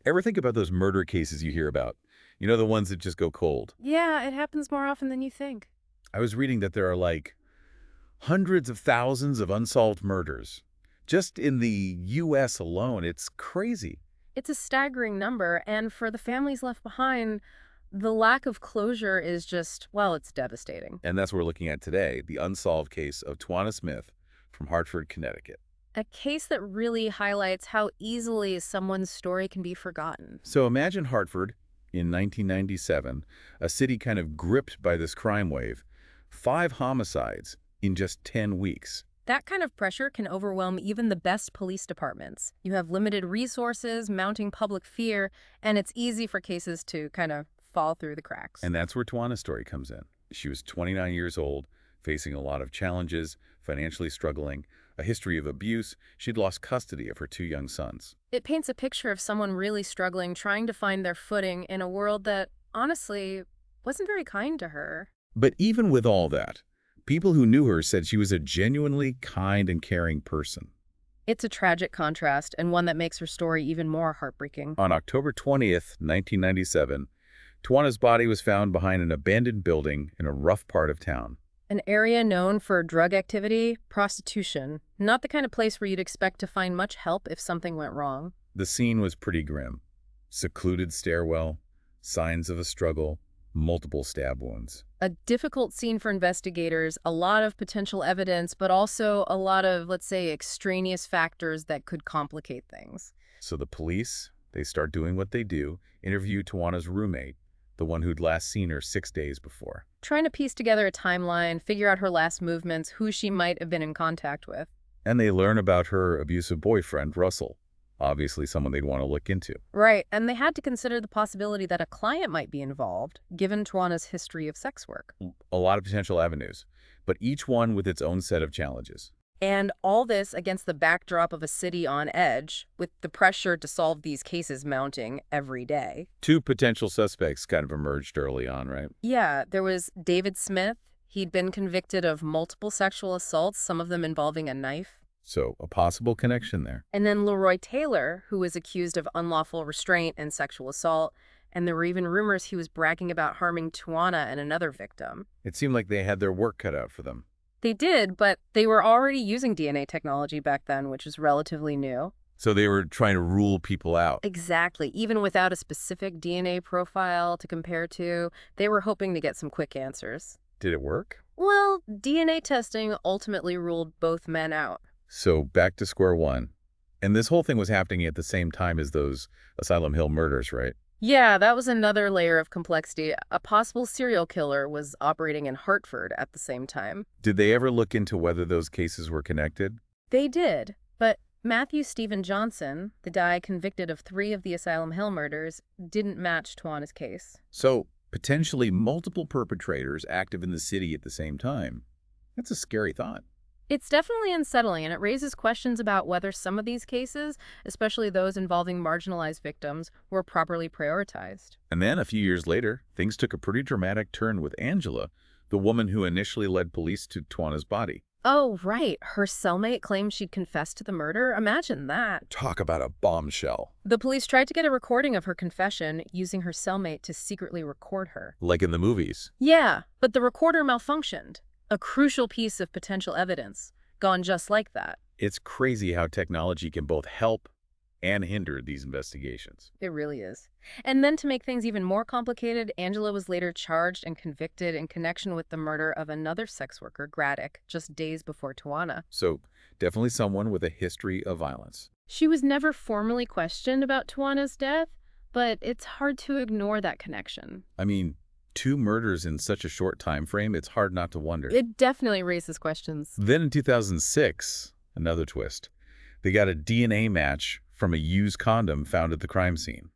Ever think about those murder cases you hear about? You know, the ones that just go cold. Yeah, it happens more often than you think. I was reading that there are like hundreds of thousands of unsolved murders. Just in the U.S. alone, it's crazy. It's a staggering number, and for the families left behind, the lack of closure is just, well, it's devastating. And that's what we're looking at today, the unsolved case of Tuana Smith from Hartford, Connecticut. A case that really highlights how easily someone's story can be forgotten. So imagine Hartford in 1997, a city kind of gripped by this crime wave. 5 homicides in just 10 weeks. That kind of pressure can overwhelm even the best police departments. You have limited resources, mounting public fear, and it's easy for cases to kind of fall through the cracks. And that's where Tuana's story comes in. She was 29 years old, facing a lot of challenges, financially struggling, a history of abuse. She'd lost custody of her 2 young sons. It paints a picture of someone really struggling, trying to find their footing in a world that, honestly, wasn't very kind to her. But even with all that, people who knew her said she was a genuinely kind and caring person. It's a tragic contrast, and one that makes her story even more heartbreaking. On October 20th, 1997, Tuana's body was found behind an abandoned building in a rough part of town. An area known for drug activity, prostitution, not the kind of place where you'd expect to find much help if something went wrong. The scene was pretty grim. Secluded stairwell, signs of a struggle, multiple stab wounds. A difficult scene for investigators, a lot of potential evidence, but also a lot of, let's say, extraneous factors that could complicate things. So the police, they start doing what they do, interview Tuana's roommate, the one who'd last seen her 6 days before. Trying to piece together a timeline, figure out her last movements, who she might have been in contact with. And they learn about her abusive boyfriend, Russell. Obviously someone they'd want to look into. Right, and they had to consider the possibility that a client might be involved, given Tuana's history of sex work. A lot of potential avenues, but each one with its own set of challenges. And all this against the backdrop of a city on edge, with the pressure to solve these cases mounting every day. 2 potential suspects kind of emerged early on, right? Yeah, there was David Smith. He'd been convicted of multiple sexual assaults, some of them involving a knife. So a possible connection there. And then Leroy Taylor, who was accused of unlawful restraint and sexual assault, and there were even rumors he was bragging about harming Tuana and another victim. It seemed like they had their work cut out for them. They did, but they were already using DNA technology back then, which is relatively new. So they were trying to rule people out. Exactly. Even without a specific DNA profile to compare to, they were hoping to get some quick answers. Did it work? Well, DNA testing ultimately ruled both men out. So back to square one. And this whole thing was happening at the same time as those Asylum Hill murders, right? Yeah, that was another layer of complexity. A possible serial killer was operating in Hartford at the same time. Did they ever look into whether those cases were connected? They did, but Matthew Stephen Johnson, the guy convicted of 3 of the Asylum Hill murders, didn't match Tuana's case. So potentially multiple perpetrators active in the city at the same time. That's a scary thought. It's definitely unsettling, and it raises questions about whether some of these cases, especially those involving marginalized victims, were properly prioritized. And then a few years later, things took a pretty dramatic turn with Angela, the woman who initially led police to Tuana's body. Oh, right. Her cellmate claimed she'd confessed to the murder. Imagine that. Talk about a bombshell. The police tried to get a recording of her confession, using her cellmate to secretly record her. Like in the movies. Yeah, but the recorder malfunctioned. A crucial piece of potential evidence, gone just like that. It's crazy how technology can both help and hinder these investigations. It really is. And then to make things even more complicated, Angela was later charged and convicted in connection with the murder of another sex worker, Graddick, just days before Tuana. So definitely someone with a history of violence. She was never formally questioned about Tuana's death, but it's hard to ignore that connection. I mean, 2 murders in such a short time frame, it's hard not to wonder. It definitely raises questions. Then in 2006, another twist. They got a DNA match from a used condom found at the crime scene.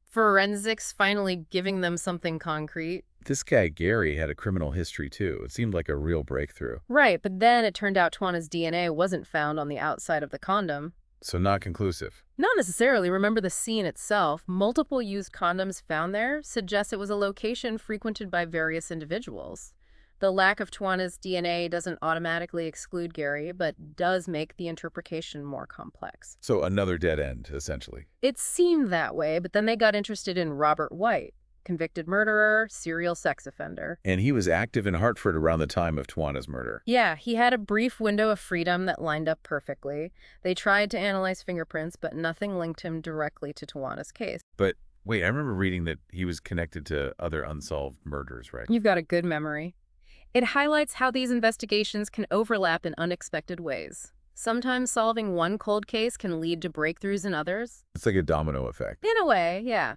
Forensics finally giving them something concrete. This guy, Gary, had a criminal history too. It seemed like a real breakthrough. Right, but then it turned out Tuana's DNA wasn't found on the outside of the condom. So not conclusive. Not necessarily. Remember the scene itself. Multiple used condoms found there suggests it was a location frequented by various individuals. The lack of Tuana's DNA doesn't automatically exclude Gary, but does make the interpretation more complex. So another dead end, essentially. It seemed that way, but then they got interested in Robert White, convicted murderer, serial sex offender. And he was active in Hartford around the time of Tuana's murder. Yeah, he had a brief window of freedom that lined up perfectly. They tried to analyze fingerprints, but nothing linked him directly to Tuana's case. But wait, I remember reading that he was connected to other unsolved murders, right? You've got a good memory. It highlights how these investigations can overlap in unexpected ways. Sometimes solving one cold case can lead to breakthroughs in others. It's like a domino effect. In a way, yeah.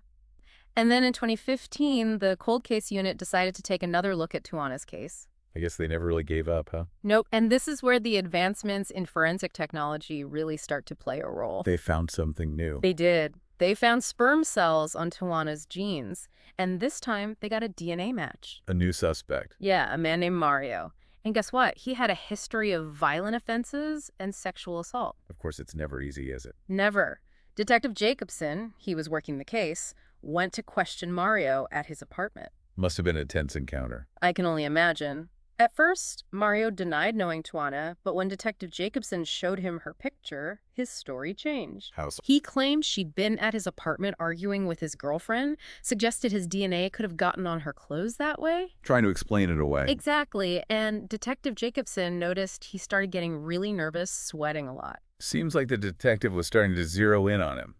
And then in 2015, the cold case unit decided to take another look at Tuana's case. I guess they never really gave up, huh? Nope. And this is where the advancements in forensic technology really start to play a role. They found something new. They did. They found sperm cells on Tuana's genes, and this time they got a DNA match. A new suspect. Yeah, a man named Mario. And guess what? He had a history of violent offenses and sexual assault. Of course, it's never easy, is it? Never. Detective Jacobson, he was working the case, went to question Mario at his apartment. Must have been a tense encounter. I can only imagine. At first, Mario denied knowing Tuana, but when Detective Jacobson showed him her picture, his story changed. How so? He claimed she'd been at his apartment arguing with his girlfriend, suggested his DNA could have gotten on her clothes that way. Trying to explain it away. Exactly, and Detective Jacobson noticed he started getting really nervous, sweating a lot. Seems like the detective was starting to zero in on him.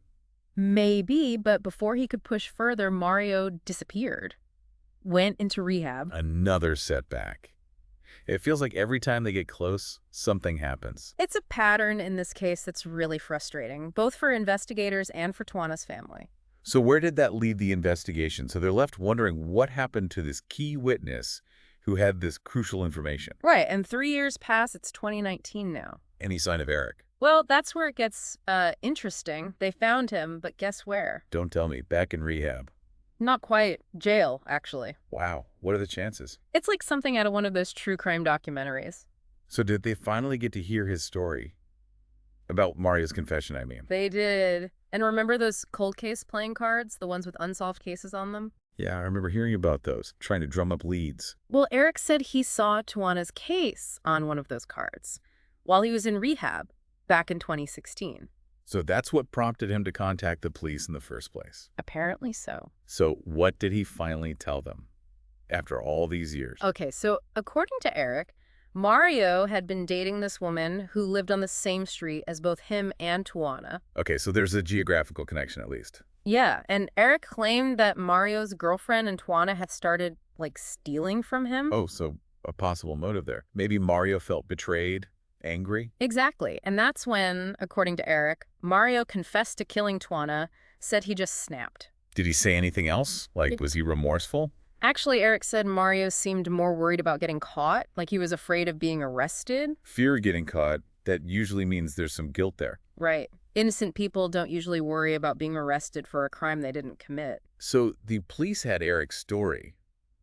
Maybe, but before he could push further, Mario disappeared. Went into rehab. Another setback. It feels like every time they get close, something happens. It's a pattern in this case that's really frustrating, both for investigators and for Tuana's family. So where did that lead the investigation? So they're left wondering what happened to this key witness who had this crucial information. Right, and 3 years pass, it's 2019 now. Any sign of Eric? Well, that's where it gets interesting. They found him, but guess where? Don't tell me. Back in rehab. Not quite. Jail, actually. Wow. What are the chances? It's like something out of one of those true crime documentaries. So did they finally get to hear his story? About Mario's confession, I mean. They did. And remember those cold case playing cards? The ones with unsolved cases on them? Yeah, I remember hearing about those, trying to drum up leads. Well, Eric said he saw Tuana's case on one of those cards while he was in rehab back in 2016. So that's what prompted him to contact the police in the first place. Apparently so. So what did he finally tell them after all these years? Okay, so according to Eric, Mario had been dating this woman who lived on the same street as both him and Tuana. Okay, so there's a geographical connection at least. Yeah, and Eric claimed that Mario's girlfriend and Tuana had started, like, stealing from him. Oh, so a possible motive there. Maybe Mario felt betrayed, angry? Exactly, and that's when, according to Eric, Mario confessed to killing Tuana, said he just snapped. Did he say anything else? Like, was he remorseful? Actually, Eric said Mario seemed more worried about getting caught, like he was afraid of being arrested. Fear of getting caught, that usually means there's some guilt there. Right. Innocent people don't usually worry about being arrested for a crime they didn't commit. So the police had Eric's story,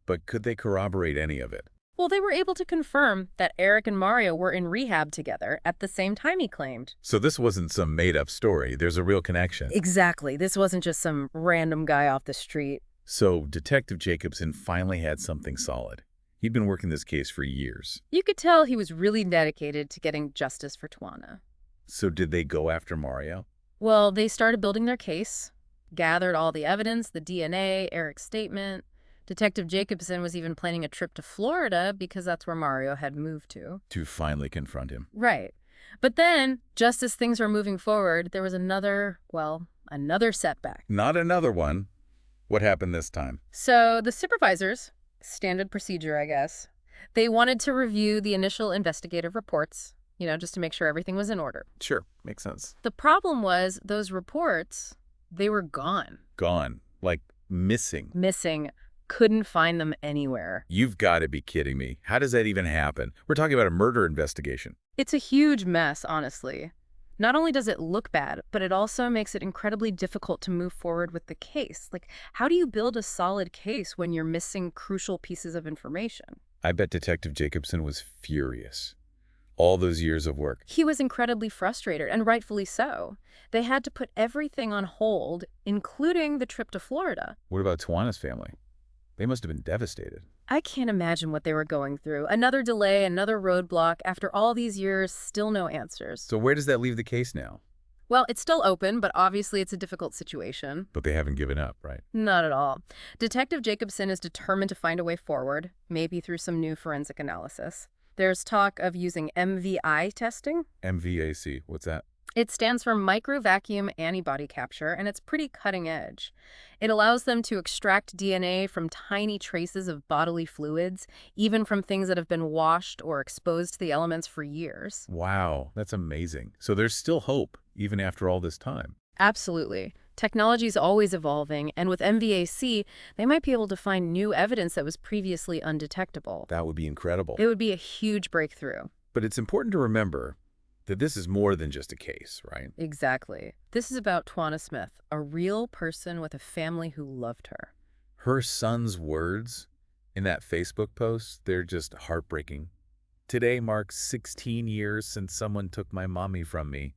but could they corroborate any of it? Well, they were able to confirm that Eric and Mario were in rehab together at the same time, he claimed. So this wasn't some made-up story. There's a real connection. Exactly. This wasn't just some random guy off the street. So Detective Jacobson finally had something solid. He'd been working this case for years. You could tell he was really dedicated to getting justice for Tuana. So did they go after Mario? Well, they started building their case, gathered all the evidence, the DNA, Eric's statement. Detective Jacobson was even planning a trip to Florida because that's where Mario had moved to. To finally confront him. Right. But then, just as things were moving forward, there was another setback. Not another one. What happened this time? So the supervisors, standard procedure, I guess, they wanted to review the initial investigative reports, just to make sure everything was in order. Sure, makes sense. The problem was those reports, they were gone. Gone. Like missing. Missing. Couldn't find them anywhere. You've got to be kidding me. How does that even happen? We're talking about a murder investigation. It's a huge mess, honestly. Not only does it look bad, but it also makes it incredibly difficult to move forward with the case. Like, how do you build a solid case when you're missing crucial pieces of information? I bet Detective Jacobson was furious. All those years of work. He was incredibly frustrated, and rightfully so. They had to put everything on hold, including the trip to Florida. What about Tuana's family? They must have been devastated. I can't imagine what they were going through. Another delay, another roadblock. After all these years, still no answers. So where does that leave the case now? Well, it's still open, but obviously it's a difficult situation. But they haven't given up, right? Not at all. Detective Jacobson is determined to find a way forward, maybe through some new forensic analysis. There's talk of using MVI testing. MVAC, what's that? It stands for micro vacuum antibody capture, and it's pretty cutting edge. It allows them to extract DNA from tiny traces of bodily fluids, even from things that have been washed or exposed to the elements for years. Wow, that's amazing. So there's still hope, even after all this time. Absolutely. Technology is always evolving, and with MVAC, they might be able to find new evidence that was previously undetectable. That would be incredible. It would be a huge breakthrough. But it's important to remember that this is more than just a case, right? Exactly. This is about Tuana Smith, a real person with a family who loved her. Her son's words in that Facebook post, they're just heartbreaking. Today marks 16 years since someone took my mommy from me.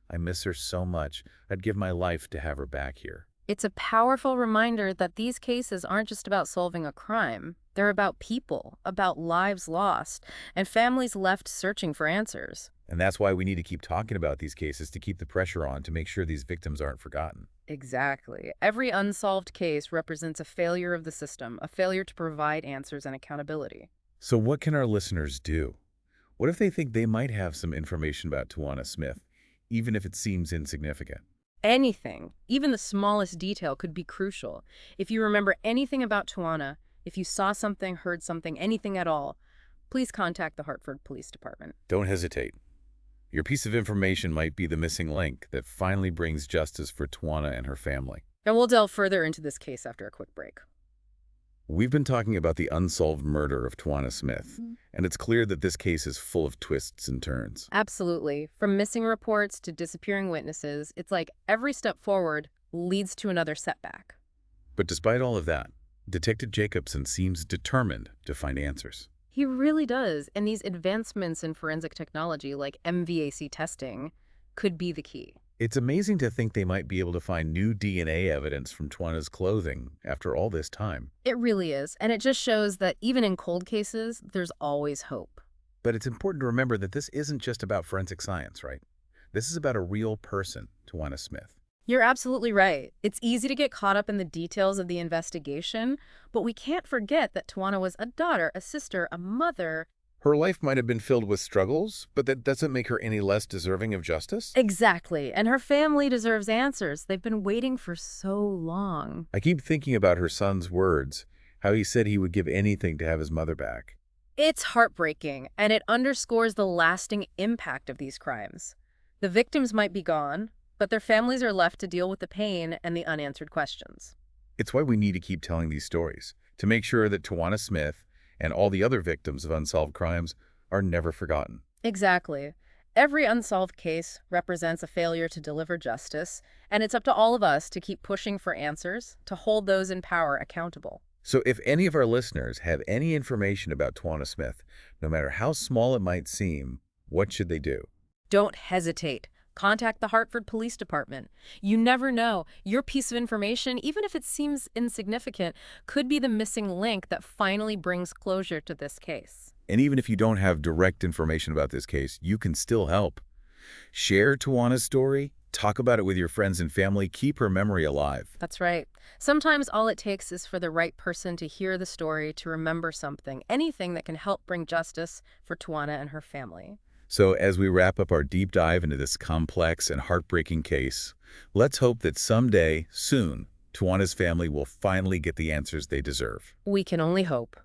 I miss her so much. I'd give my life to have her back here. It's a powerful reminder that these cases aren't just about solving a crime. They're about people, about lives lost, and families left searching for answers. And that's why we need to keep talking about these cases to keep the pressure on to make sure these victims aren't forgotten. Exactly. Every unsolved case represents a failure of the system, a failure to provide answers and accountability. So what can our listeners do? What if they think they might have some information about Tuana Smith, even if it seems insignificant? Anything, even the smallest detail, could be crucial. If you remember anything about Tuana, if you saw something, heard something, anything at all, please contact the Hartford Police Department. Don't hesitate. Your piece of information might be the missing link that finally brings justice for Tuana and her family. And we'll delve further into this case after a quick break. We've been talking about the unsolved murder of Tuana Smith, and it's clear that this case is full of twists and turns. Absolutely. From missing reports to disappearing witnesses, it's like every step forward leads to another setback. But despite all of that, Detective Jacobson seems determined to find answers. He really does, and these advancements in forensic technology like MVAC testing could be the key. It's amazing to think they might be able to find new DNA evidence from Tuana's clothing after all this time. It really is, and it just shows that even in cold cases, there's always hope. But it's important to remember that this isn't just about forensic science, right? This is about a real person, Tuana Smith. You're absolutely right. It's easy to get caught up in the details of the investigation, but we can't forget that Tuana was a daughter, a sister, a mother. Her life might have been filled with struggles, but that doesn't make her any less deserving of justice. Exactly, and her family deserves answers. They've been waiting for so long. I keep thinking about her son's words, how he said he would give anything to have his mother back. It's heartbreaking, and it underscores the lasting impact of these crimes. The victims might be gone, but their families are left to deal with the pain and the unanswered questions. It's why we need to keep telling these stories, to make sure that Tuana Smith and all the other victims of unsolved crimes are never forgotten. Exactly. Every unsolved case represents a failure to deliver justice, and it's up to all of us to keep pushing for answers, to hold those in power accountable. So if any of our listeners have any information about Tuana Smith, no matter how small it might seem, what should they do? Don't hesitate. Contact the Hartford Police Department. You never know. Your piece of information, even if it seems insignificant, could be the missing link that finally brings closure to this case. And even if you don't have direct information about this case, you can still help. Share Tuana's story, talk about it with your friends and family, keep her memory alive. That's right. Sometimes all it takes is for the right person to hear the story, to remember something, anything that can help bring justice for Tuana and her family. So as we wrap up our deep dive into this complex and heartbreaking case, let's hope that someday, soon, Tuana's family will finally get the answers they deserve. We can only hope.